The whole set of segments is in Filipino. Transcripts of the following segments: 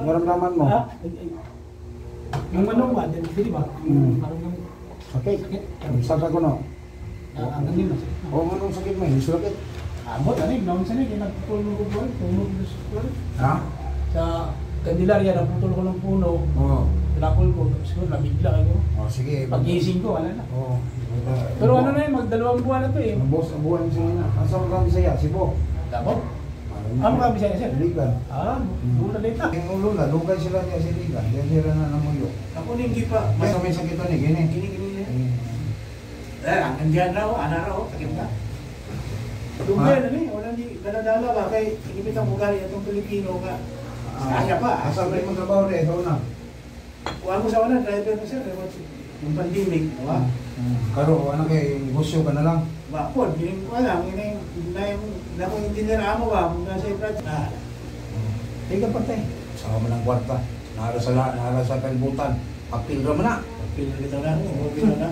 naramdaman mo? Yung manong ba, di ba? Parang yung Sakit. sakit. Sakit ko no? Ang ganin na. Oo, anong sakit mo? Hindi sakit. Abot, ano yung naman sana, yung nagputol ko po, puno ko Ha? sa Candelaria, nagputol ko ng puno. Oo. Tinapol ko, siguro nabigla kayo. Oh, sige. Pag-gising ko, wala na. Oo. Pero ano na yun, magdalawang buwan na to eh. Boss, abuhan siya na. Asa mo kami saya? Sibo. Davao? Ah, mga Bisaya sir? Ligan. Muna dito. Yung ulo na, lugay sila niya sa Ligan. Diyan sila na namuyo. Ako hindi pa. Basta may sakit ni, gini. Gini. Andiyan raw, ana raw, sakit ka. Lugay na ni, wala ni, daladala ba, kay inipit ang bugali itong Pilipino nga. Kaya pa. Asa rin mo trabaho rin, ito na. Kuha mo sa wala, driver mo sir, yung pandemic, diba? Karo, ano kay negosyo ka na lang. Bakod, hindi ko alam, hindi ko intinira mo ba, kung nasa ibrad. Ika patay. Saka mo ng kwarta. Nara sa kalibutan. Apil ra mo na. Pila kita na, pila na.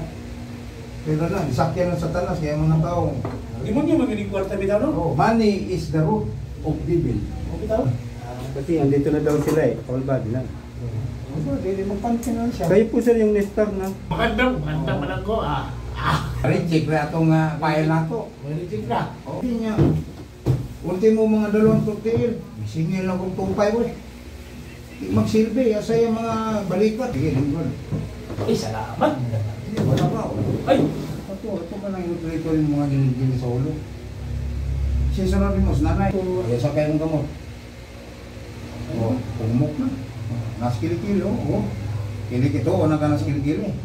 Pero na, isakyan ng satanas, kaya mga tao. Hindi mo nyo maginig kwarta bitaw no? Oh, money is the root of evil. O bitaw? Kasi andito na daw sila eh, all body lang. Hindi mo pansin siya. Kayo po sir yung nestor na. Magandang malang ko, Reject na itong file na ito. Reject na. Hindi niya. Ultimo mga 2 tortil. Singil lang kong tumpay mo eh. Di magsilbi. Asa yung mga balikat. Sige, lingkod. Ay, salamat. Hindi, wala pa. Ay! Ito pa lang inutrito yung mga gini sa ulo. Sisunod mo, nanay. Kaya sa kayong gamot. Pumok na. Nas kilikili, Kilik ito, o naka nas kilikili.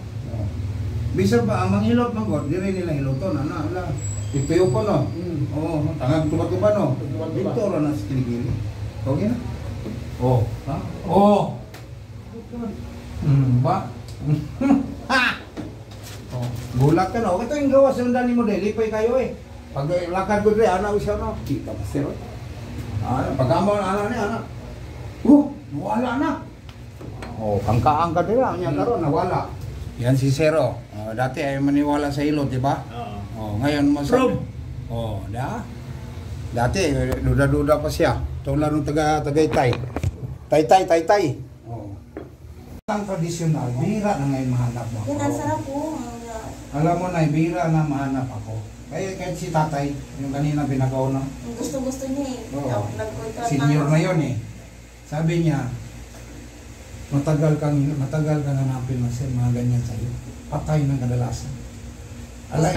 Bisa ba, ang manghilot magod, di rin nila hiloton, ala. Ituyo ko no. Tangag tuba-tuba no. Dito rin nas kilikili. Okay na? Ha? Ba? Ha! Gulat ka no. Ito yung gawa sa undani mo, lipay kayo eh. Pag lakad ko rin, anak siya no. Kita pa sir. Pag-amaw na anak niya, anak. Wala na. Kangkaang ka nila, niya karon nawala. Yan si Zero. Dati ay maniwala sa ilot, di ba? Ngayon masabi. Dati duda-duda pa siya. Tulad ng Tagaytay. Taytay. Ang tradisyonal, bihira na ngayon mahanap mo. Yan, ang sarap po. Alam mo na, bihira na mahanap ako. Kaya kahit si tatay, yung kanina binagaw na. Gusto-gusto niya eh. Nagkontra Senior na yun eh. Sabi niya, matagal kang hanapin na mga ganyan sa'yo. Patay ng kadalasan. Alay.